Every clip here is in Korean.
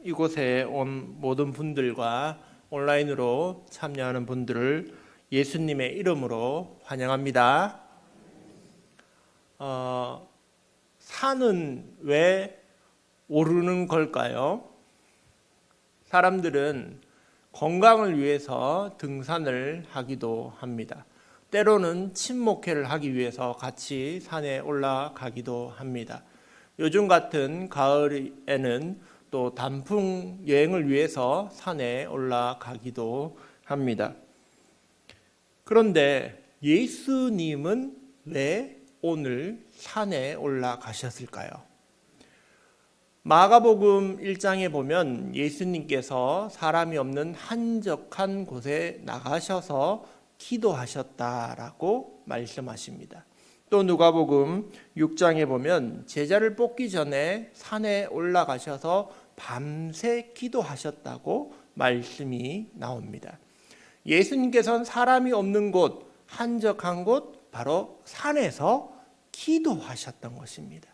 이곳에 온 모든 분들과 온라인으로 참여하는 분들을 예수님의 이름으로 환영합니다. 산은 왜 오르는 걸까요? 사람들은 건강을 위해서 등산을 하기도 합니다. 때로는 친목회를 하기 위해서 같이 산에 올라가기도 합니다. 요즘 같은 가을에는 또 단풍 여행을 위해서 산에 올라가기도 합니다. 그런데 예수님은 왜 오늘 산에 올라가셨을까요? 마가복음 1장에 보면 예수님께서 사람이 없는 한적한 곳에 나가셔서 기도하셨다라고 말씀하십니다. 또 누가복음 6장에 보면 제자를 뽑기 전에 산에 올라가셔서 밤새 기도하셨다고 말씀이 나옵니다. 예수님께서는 사람이 없는 곳, 한적한 곳, 바로 산에서 기도하셨던 것입니다.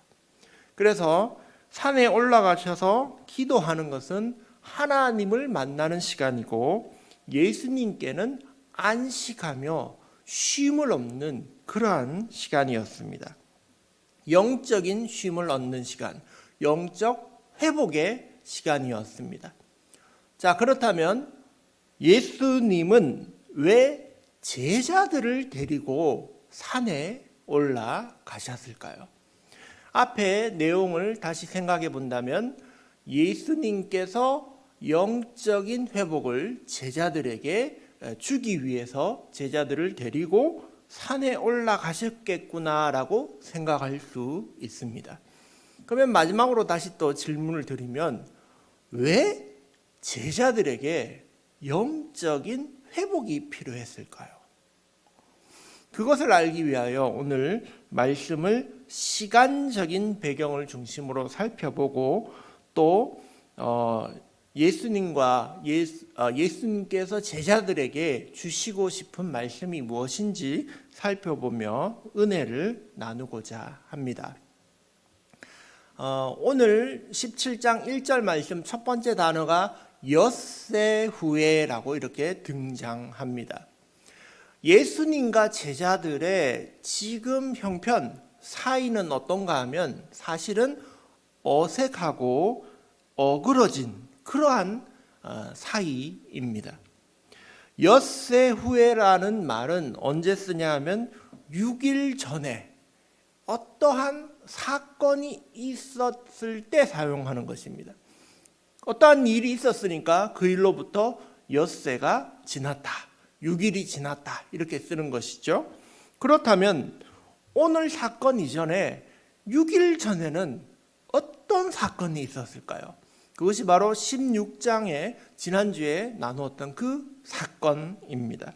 그래서 산에 올라가셔서 기도하는 것은 하나님을 만나는 시간이고 예수님께는 안식하며 쉼을 얻는 그러한 시간이었습니다. 영적인 쉼을 얻는 시간, 영적 회복의 시간이었습니다. 자, 그렇다면 예수님은 왜 제자들을 데리고 산에 올라가셨을까요? 앞에 내용을 다시 생각해 본다면 예수님께서 영적인 회복을 제자들에게 주기 위해서 제자들을 데리고 산에 올라가셨겠구나라고 생각할 수 있습니다. 그러면 마지막으로 다시 또 질문을 드리면 왜 제자들에게 영적인 회복이 필요했을까요? 그것을 알기 위하여 오늘 말씀을 시간적인 배경을 중심으로 살펴보고 또 예수님께서 제자들에게 주시고 싶은 말씀이 무엇인지 살펴보며 은혜를 나누고자 합니다. 오늘 17장 1절 말씀 첫 번째 단어가 엿새 후에라고 이렇게 등장합니다. 예수님과 제자들의 지금 형편 사이는 어떤가 하면 사실은 어색하고 어그러진 그러한 사이입니다. 엿새 후에라는 말은 언제 쓰냐 하면 6일 전에 어떠한 사건이 있었을 때 사용하는 것입니다. 어떠한 일이 있었으니까 그 일로부터 엿새가 지났다, 6일이 지났다 이렇게 쓰는 것이죠. 그렇다면 오늘 사건 이전에 6일 전에는 어떤 사건이 있었을까요? 그것이 바로 16장에 지난주에 나누었던 그 사건입니다.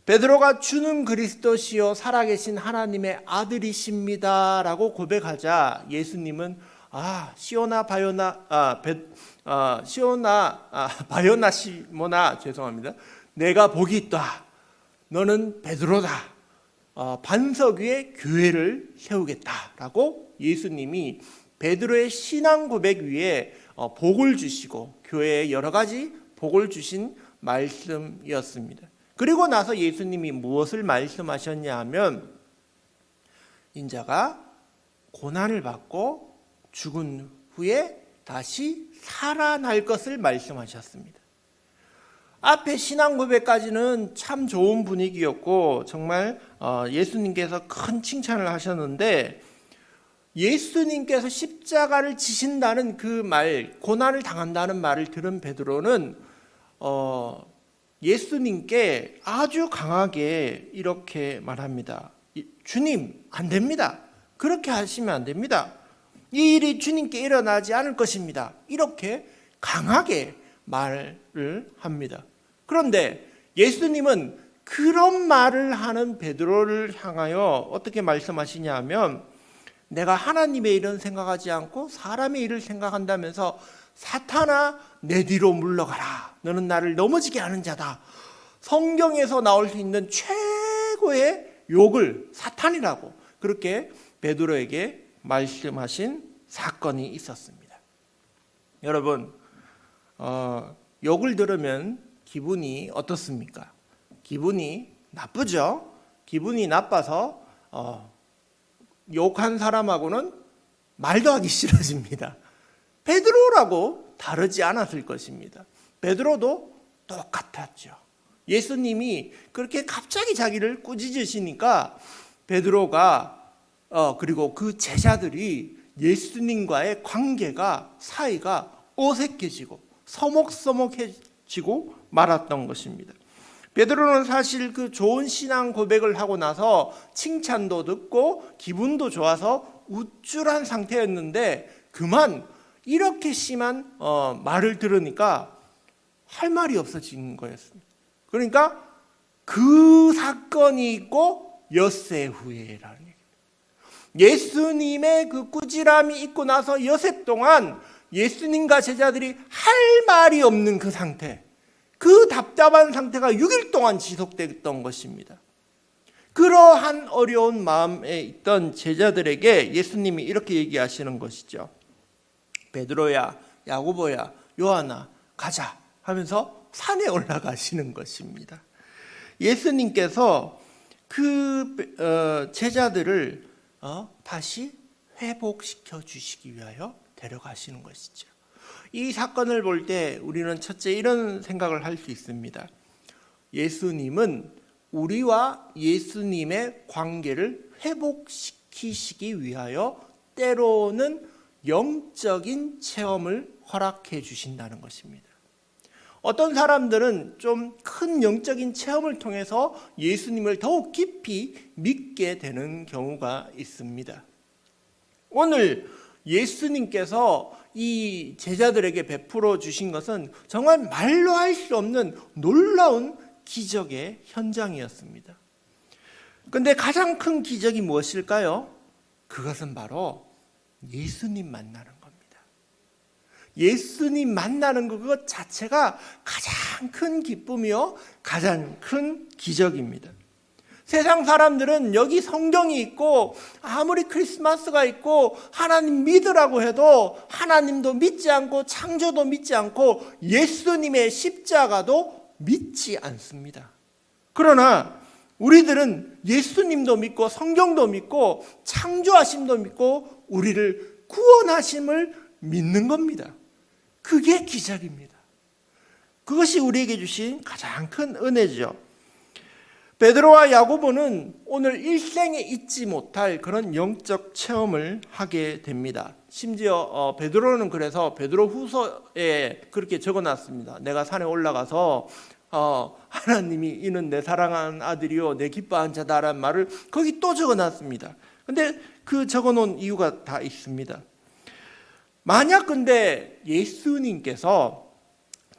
베드로가 주는 그리스도시요 살아계신 하나님의 아들이십니다 라고 고백하자 예수님은 시오나 바요나 시모나 죄송합니다. 내가 복이 있다. 너는 베드로다. 반석 위에 교회를 세우겠다라고 예수님이 베드로의 신앙 고백 위에 복을 주시고 교회에 여러 가지 복을 주신 말씀이었습니다. 그리고 나서 예수님이 무엇을 말씀하셨냐 하면 인자가 고난을 받고 죽은 후에 다시 살아날 것을 말씀하셨습니다. 앞에 신앙 고백까지는 참 좋은 분위기였고 정말 예수님께서 큰 칭찬을 하셨는데 예수님께서 십자가를 지신다는 그 말, 고난을 당한다는 말을 들은 베드로는 예수님께 아주 강하게 이렇게 말합니다. 주님, 안 됩니다. 그렇게 하시면 안 됩니다. 이 일이 주님께 일어나지 않을 것입니다. 이렇게 강하게 말을 합니다. 그런데 예수님은 그런 말을 하는 베드로를 향하여 어떻게 말씀하시냐 하면 내가 하나님의 일은 생각하지 않고 사람의 일을 생각한다면서 사탄아 내 뒤로 물러가라. 너는 나를 넘어지게 하는 자다. 성경에서 나올 수 있는 최고의 욕을 사탄이라고 그렇게 베드로에게 말씀하신 사건이 있었습니다. 여러분, 욕을 들으면 기분이 어떻습니까? 기분이 나쁘죠. 기분이 나빠서 욕한 사람하고는 말도 하기 싫어집니다. 베드로라고 다르지 않았을 것입니다. 베드로도 똑같았죠. 예수님이 그렇게 갑자기 자기를 꾸짖으시니까 베드로가 그리고 그 제자들이 예수님과의 관계가 사이가 어색해지고 서먹서먹해지고 말았던 것입니다. 베드로는 사실 그 좋은 신앙 고백을 하고 나서 칭찬도 듣고 기분도 좋아서 우쭐한 상태였는데 그만 이렇게 심한 말을 들으니까 할 말이 없어진 거였습니다. 그러니까 그 사건이 있고 엿새 후에라는 얘기입니다. 예수님의 그 꾸지람이 있고 나서 엿새 동안 예수님과 제자들이 할 말이 없는 그 상태, 그 답답한 상태가 6일 동안 지속됐던 것입니다. 그러한 어려운 마음에 있던 제자들에게 예수님이 이렇게 얘기하시는 것이죠. 베드로야, 야고보야, 요한아, 가자 하면서 산에 올라가시는 것입니다. 예수님께서 그 제자들을 다시 회복시켜 주시기 위하여 데려가시는 것이죠. 이 사건을 볼 때 우리는 첫째 이런 생각을 할 수 있습니다. 예수님은 우리와 예수님의 관계를 회복시키시기 위하여 때로는 영적인 체험을 허락해 주신다는 것입니다. 어떤 사람들은 좀 큰 영적인 체험을 통해서 예수님을 더욱 깊이 믿게 되는 경우가 있습니다. 오늘 예수님께서 이 제자들에게 베풀어 주신 것은 정말 말로 할 수 없는 놀라운 기적의 현장이었습니다. 그런데 가장 큰 기적이 무엇일까요? 그것은 바로 예수님 만나는 겁니다. 예수님 만나는 것 자체가 가장 큰 기쁨이요, 가장 큰 기적입니다. 세상 사람들은 여기 성경이 있고 아무리 크리스마스가 있고 하나님 믿으라고 해도 하나님도 믿지 않고 창조도 믿지 않고 예수님의 십자가도 믿지 않습니다. 그러나 우리들은 예수님도 믿고 성경도 믿고 창조하심도 믿고 우리를 구원하심을 믿는 겁니다. 그게 기적입니다. 그것이 우리에게 주신 가장 큰 은혜죠. 베드로와 야고보는 오늘 일생에 잊지 못할 그런 영적 체험을 하게 됩니다. 심지어 베드로는 그래서 베드로후서에 그렇게 적어놨습니다. 내가 산에 올라가서 하나님이 이는 내 사랑하는 아들이요 내 기뻐한 자다라는 말을 거기 또 적어놨습니다. 근데 그 적어놓은 이유가 다 있습니다. 만약 근데 예수님께서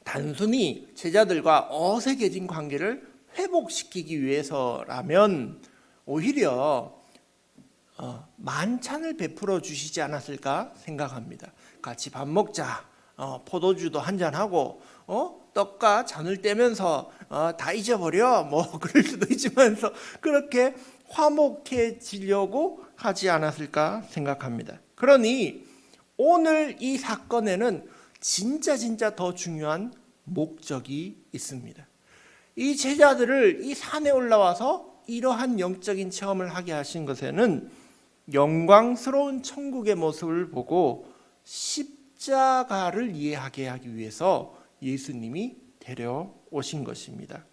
단순히 제자들과 어색해진 관계를 회복시키기 위해서라면 오히려 만찬을 베풀어 주시지 않았을까 생각합니다. 같이 밥 먹자, 포도주도 한잔하고 떡과 잔을 떼면서 다 잊어버려 뭐 그럴 수도 있지만서 그렇게 화목해지려고 하지 않았을까 생각합니다. 그러니 오늘 이 사건에는 진짜 더 중요한 목적이 있습니다. 이 제자들을 이 산에 올라와서 이러한 영적인 체험을 하게 하신 것에는 영광스러운 천국의 모습을 보고 십자가를 이해하게 하기 위해서 예수님이 데려오신 것입니다.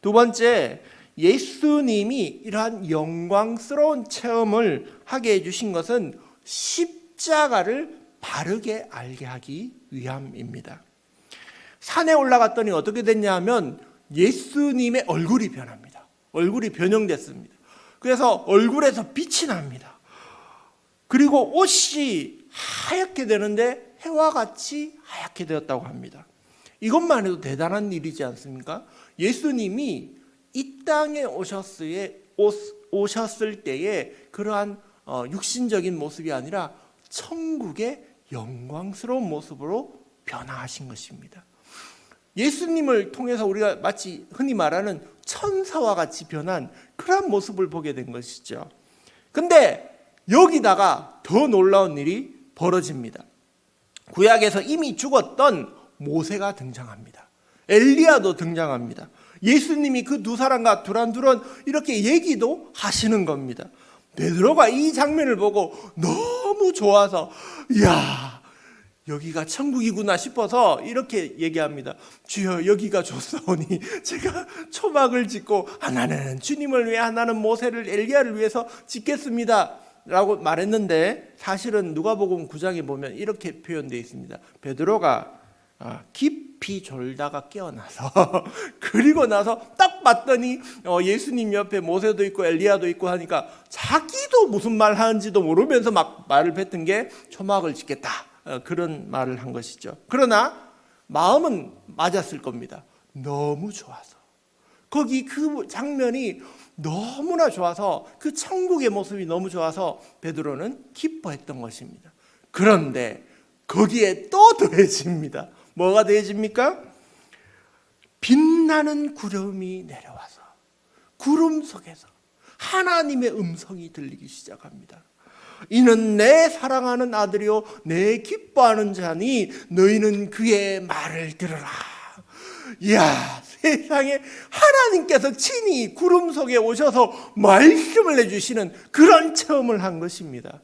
두 번째, 예수님이 이러한 영광스러운 체험을 하게 해주신 것은 십자가를 바르게 알게 하기 위함입니다. 산에 올라갔더니 어떻게 됐냐 하면 예수님의 얼굴이 변합니다. 얼굴이 변형됐습니다. 그래서 얼굴에서 빛이 납니다. 그리고 옷이 하얗게 되는데 해와 같이 하얗게 되었다고 합니다. 이것만 해도 대단한 일이지 않습니까? 예수님이 이 땅에 오셨을 때의 그러한 육신적인 모습이 아니라 천국의 영광스러운 모습으로 변화하신 것입니다. 예수님을 통해서 우리가 마치 흔히 말하는 천사와 같이 변한 그런 모습을 보게 된 것이죠. 근데 여기다가 더 놀라운 일이 벌어집니다. 구약에서 이미 죽었던 모세가 등장합니다. 엘리야도 등장합니다. 예수님이 그 두 사람과 두란두란 이렇게 얘기도 하시는 겁니다. 베드로가 이 장면을 보고 너무 좋아서 이야, 여기가 천국이구나 싶어서 이렇게 얘기합니다. 주여, 여기가 좋사오니 제가 초막을 짓고 하나는 주님을 위해, 하나는 모세를, 엘리야를 위해서 짓겠습니다 라고 말했는데, 사실은 누가복음 9장에 보면 이렇게 표현되어 있습니다. 베드로가 깊이 졸다가 깨어나서 그리고 나서 딱 봤더니 예수님 옆에 모세도 있고 엘리야도 있고 하니까 자기도 무슨 말 하는지도 모르면서 막 말을 뱉은 게 초막을 짓겠다, 그런 말을 한 것이죠. 그러나 마음은 맞았을 겁니다. 너무 좋아서, 거기 그 장면이 너무나 좋아서, 그 천국의 모습이 너무 좋아서 베드로는 기뻐했던 것입니다. 그런데 거기에 또 더해집니다. 뭐가 더해집니까? 빛나는 구름이 내려와서 구름 속에서 하나님의 음성이 들리기 시작합니다. 이는 내 사랑하는 아들이요 내 기뻐하는 자니 너희는 그의 말을 들으라. 이야, 세상에 하나님께서 친히 구름 속에 오셔서 말씀을 해주시는 그런 체험을 한 것입니다.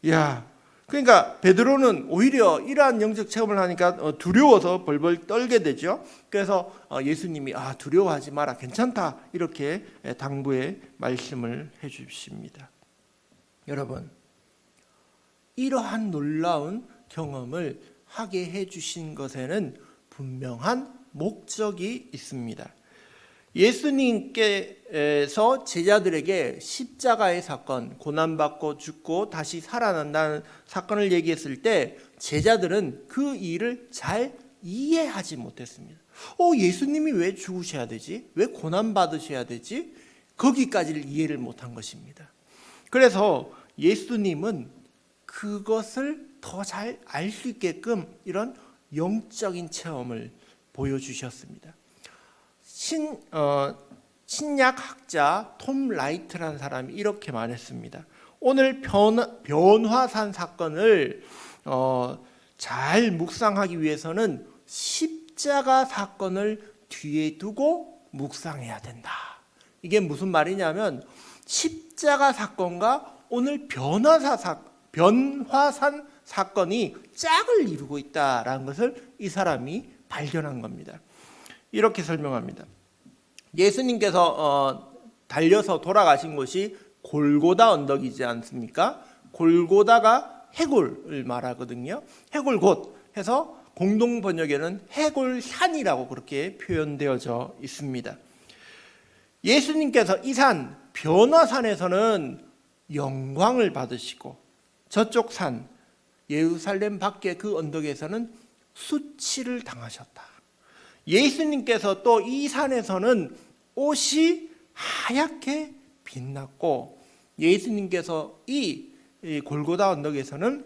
이야, 그러니까 베드로는 오히려 이러한 영적 체험을 하니까 두려워서 벌벌 떨게 되죠. 그래서 예수님이 두려워하지 마라, 괜찮다, 이렇게 당부의 말씀을 해주십니다. 여러분, 이러한 놀라운 경험을 하게 해주신 것에는 분명한 목적이 있습니다. 예수님께서 제자들에게 십자가의 사건, 고난받고 죽고 다시 살아난다는 사건을 얘기했을 때 제자들은 그 일을 잘 이해하지 못했습니다. 예수님이 왜 죽으셔야 되지? 왜 고난받으셔야 되지? 거기까지를 이해를 못한 것입니다. 그래서 예수님은 그것을 더 잘 알 수 있게끔 이런 영적인 체험을 보여주셨습니다. 신약학자 톰 라이트라는 사람이 이렇게 말했습니다. 오늘 변화산 사건을 잘 묵상하기 위해서는 십자가 사건을 뒤에 두고 묵상해야 된다. 이게 무슨 말이냐면 십자가 사건과 오늘 변화산 사건이 짝을 이루고 있다라는 것을 이 사람이 발견한 겁니다. 이렇게 설명합니다. 예수님께서 달려서 돌아가신 곳이 골고다 언덕이지 않습니까? 골고다가 해골을 말하거든요. 해골곳 해서 공동 번역에는 해골산이라고 그렇게 표현되어져 있습니다. 예수님께서 이 산 변화산에서는 영광을 받으시고 저쪽 산 예루살렘 밖의 그 언덕에서는 수치를 당하셨다. 예수님께서 또 이 산에서는 옷이 하얗게 빛났고 예수님께서 이 골고다 언덕에서는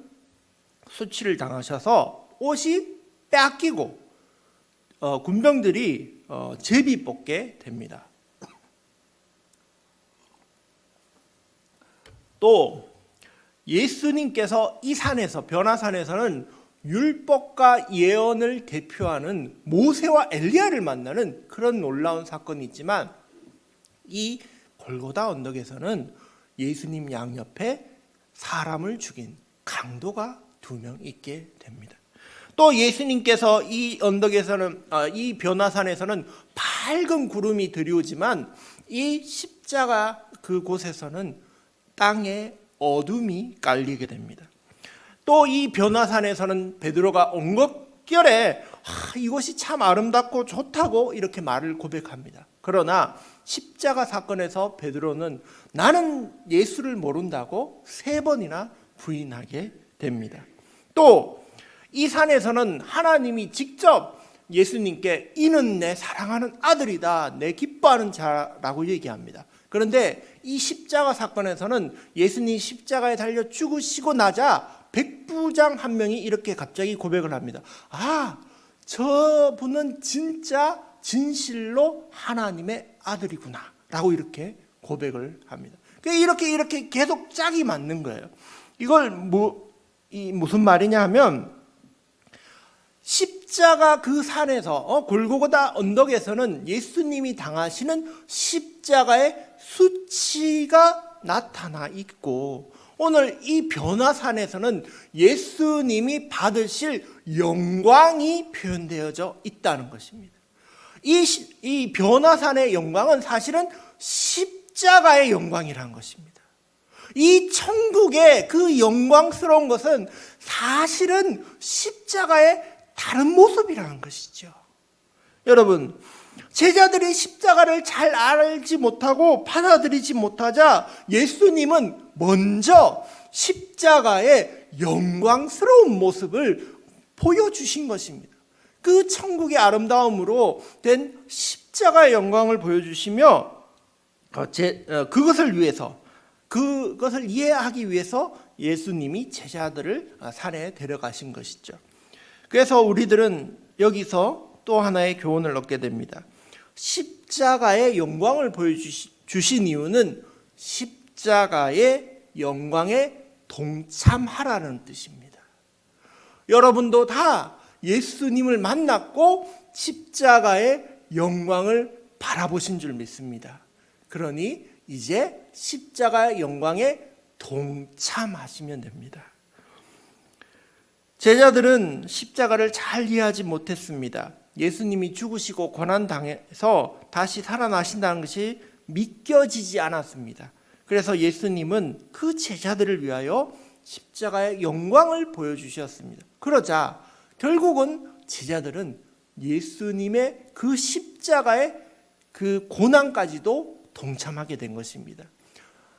수치를 당하셔서 옷이 뺏기고 군병들이 제비 뽑게 됩니다. 또 예수님께서 이 산에서 변화산에서는 율법과 예언을 대표하는 모세와 엘리야를 만나는 그런 놀라운 사건이 있지만 이 골고다 언덕에서는 예수님 양옆에 사람을 죽인 강도가 2명 있게 됩니다. 또 예수님께서 이 언덕에서는 이 변화산에서는 밝은 구름이 드리우지만 이 십자가 그곳에서는 땅에 어둠이 깔리게 됩니다. 또 이 변화산에서는 베드로가 엉겁결에 이것이 참 아름답고 좋다고 이렇게 말을 고백합니다. 그러나 십자가 사건에서 베드로는 나는 예수를 모른다고 3번이나 부인하게 됩니다. 또 이 산에서는 하나님이 직접 예수님께 이는 내 사랑하는 아들이다, 내 기뻐하는 자라고 얘기합니다. 그런데 이 십자가 사건에서는 예수님이 십자가에 달려 죽으시고 나자 백부장 한 명이 이렇게 갑자기 고백을 합니다. 저분은 진짜 진실로 하나님의 아들이구나 라고 이렇게 고백을 합니다. 이렇게 계속 짝이 맞는 거예요. 이걸 무슨 말이냐 하면 십자가 그 산에서 골고다 언덕에서는 예수님이 당하시는 십자가의 수치가 나타나 있고, 오늘 이 변화산에서는 예수님이 받으실 영광이 표현되어져 있다는 것입니다. 이 변화산의 영광은 사실은 십자가의 영광이라는 것입니다. 이 천국의 그 영광스러운 것은 사실은 십자가의 다른 모습이라는 것이죠. 여러분, 제자들이 십자가를 잘 알지 못하고 받아들이지 못하자 예수님은 먼저 십자가의 영광스러운 모습을 보여주신 것입니다. 그 천국의 아름다움으로 된 십자가의 영광을 보여주시며 그것을 이해하기 위해서 예수님이 제자들을 산에 데려가신 것이죠. 그래서 우리들은 여기서 또 하나의 교훈을 얻게 됩니다. 십자가의 영광을 보여주신 이유는 십자가의 영광에 동참하라는 뜻입니다. 여러분도 다 예수님을 만났고 십자가의 영광을 바라보신 줄 믿습니다. 그러니 이제 십자가의 영광에 동참하시면 됩니다. 제자들은 십자가를 잘 이해하지 못했습니다. 예수님이 죽으시고 고난당해서 다시 살아나신다는 것이 믿겨지지 않았습니다. 그래서 예수님은 그 제자들을 위하여 십자가의 영광을 보여주셨습니다. 그러자 결국은 제자들은 예수님의 그 십자가의 그 고난까지도 동참하게 된 것입니다.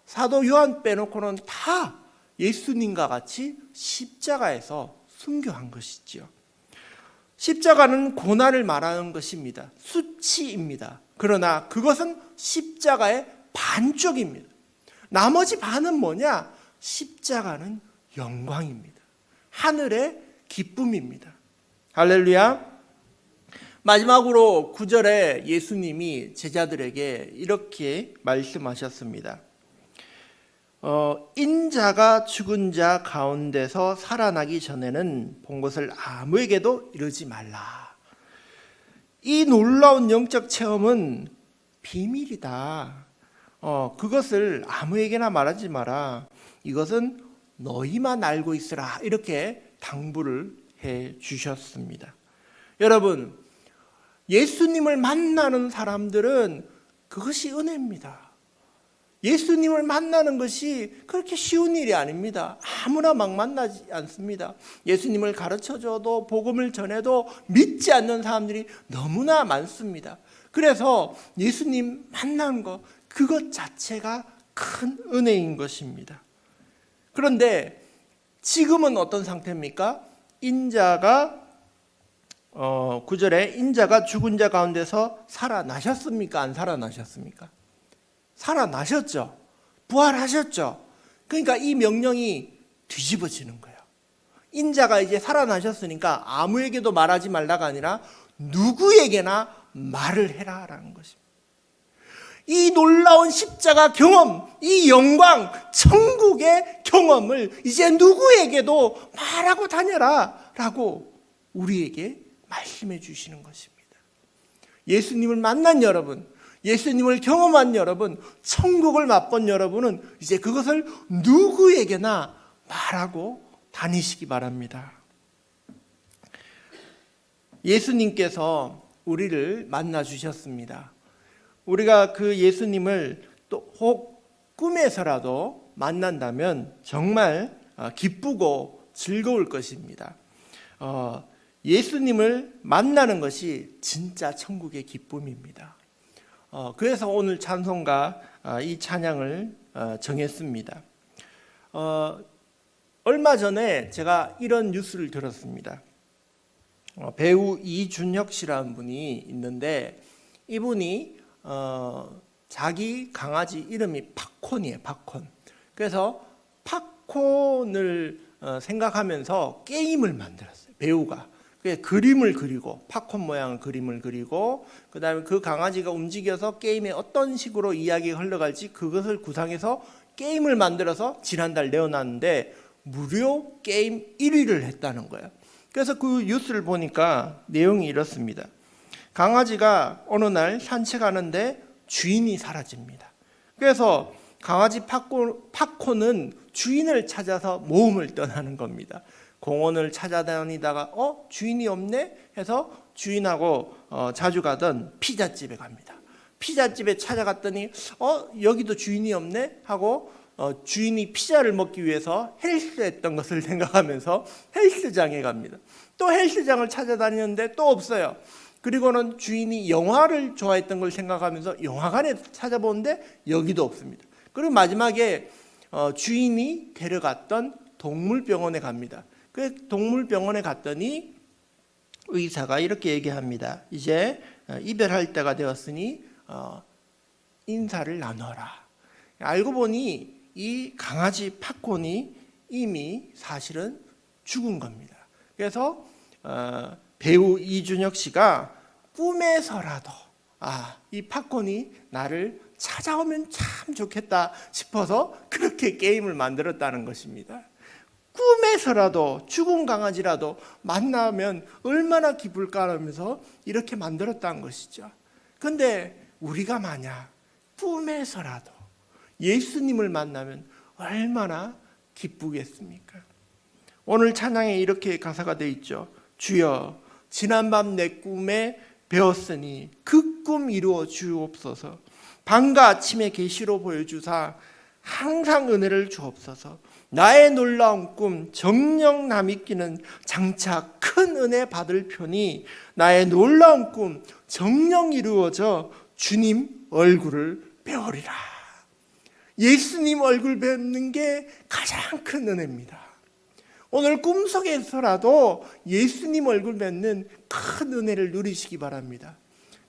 사도 요한 빼놓고는 다 예수님과 같이 십자가에서 순교한 것이지요. 십자가는 고난을 말하는 것입니다. 수치입니다. 그러나 그것은 십자가의 반쪽입니다. 나머지 반은 뭐냐? 십자가는 영광입니다. 하늘의 기쁨입니다. 할렐루야. 마지막으로 9절에 예수님이 제자들에게 이렇게 말씀하셨습니다. 인자가 죽은 자 가운데서 살아나기 전에는 본 것을 아무에게도 이르지 말라. 이 놀라운 영적 체험은 비밀이다. 그것을 아무에게나 말하지 마라. 이것은 너희만 알고 있으라. 이렇게 당부를 해 주셨습니다. 여러분, 예수님을 만나는 사람들은 그것이 은혜입니다. 예수님을 만나는 것이 그렇게 쉬운 일이 아닙니다. 아무나 막 만나지 않습니다. 예수님을 가르쳐줘도 복음을 전해도 믿지 않는 사람들이 너무나 많습니다. 그래서 예수님 만난 것, 그것 자체가 큰 은혜인 것입니다. 그런데 지금은 어떤 상태입니까? 인자가 9절에 인자가 죽은 자 가운데서 살아나셨습니까? 안 살아나셨습니까? 살아나셨죠. 부활하셨죠. 그러니까 이 명령이 뒤집어지는 거예요. 인자가 이제 살아나셨으니까 아무에게도 말하지 말라가 아니라 누구에게나 말을 해라라는 것입니다. 이 놀라운 십자가 경험, 이 영광, 천국의 경험을 이제 누구에게도 말하고 다녀라 라고 우리에게 말씀해 주시는 것입니다. 예수님을 만난 여러분, 예수님을 경험한 여러분, 천국을 맛본 여러분은 이제 그것을 누구에게나 말하고 다니시기 바랍니다. 예수님께서 우리를 만나 주셨습니다. 우리가 그 예수님을 또 혹 꿈에서라도 만난다면 정말 기쁘고 즐거울 것입니다. 예수님을 만나는 것이 진짜 천국의 기쁨입니다. 그래서 오늘 찬송가 이 찬양을 정했습니다. 얼마 전에 제가 이런 뉴스를 들었습니다. 배우 이준혁 씨라는 분이 있는데 이분이 자기 강아지 이름이 팝콘이에요. 팝콘. 그래서 팝콘을 생각하면서 게임을 만들었어요. 배우가. 그림을 그리고 팝콘 모양의 그림을 그리고 그다음에 그 강아지가 움직여서 게임에 어떤 식으로 이야기가 흘러갈지 그것을 구상해서 게임을 만들어서 지난달 내어놨는데 무료 게임 1위를 했다는 거예요. 그래서 그 뉴스를 보니까 내용이 이렇습니다. 강아지가 어느 날 산책하는데 주인이 사라집니다. 그래서 강아지 파코는 주인을 찾아서 모험을 떠나는 겁니다. 공원을 찾아다니다가 주인이 없네 해서 주인하고 자주 가던 피자집에 갑니다. 피자집에 찾아갔더니 여기도 주인이 없네 하고 주인이 피자를 먹기 위해서 헬스했던 것을 생각하면서 헬스장에 갑니다. 또 헬스장을 찾아다니는데 또 없어요. 그리고는 주인이 영화를 좋아했던 걸 생각하면서 영화관에 찾아보는데 여기도 없습니다. 그리고 마지막에 주인이 데려갔던 동물병원에 갑니다. 그 동물병원에 갔더니 의사가 이렇게 얘기합니다. 이제 이별할 때가 되었으니 인사를 나눠라. 알고 보니 이 강아지 팝콘이 이미 사실은 죽은 겁니다. 그래서 배우 이준혁 씨가 꿈에서라도 이 팝콘이 나를 찾아오면 참 좋겠다 싶어서 그렇게 게임을 만들었다는 것입니다. 꿈에서라도 죽은 강아지라도 만나면 얼마나 기쁠까 하면서 이렇게 만들었다는 것이죠. 그런데 우리가 만약 꿈에서라도 예수님을 만나면 얼마나 기쁘겠습니까? 오늘 찬양에 이렇게 가사가 되어 있죠. 주여 지난밤 내 꿈에 배웠으니 그 꿈 이루어 주옵소서. 밤과 아침에 계시로 보여주사 항상 은혜를 주옵소서. 나의 놀라운 꿈 정녕 남이끼는 장차 큰 은혜 받을 편이 나의 놀라운 꿈 정녕 이루어져 주님 얼굴을 배우리라. 예수님 얼굴 뵙는 게 가장 큰 은혜입니다. 오늘 꿈속에서라도 예수님 얼굴 뵙는 큰 은혜를 누리시기 바랍니다.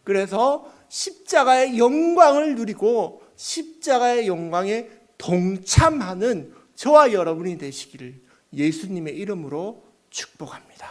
그래서 십자가의 영광을 누리고 십자가의 영광에 동참하는 저와 여러분이 되시기를 예수님의 이름으로 축복합니다.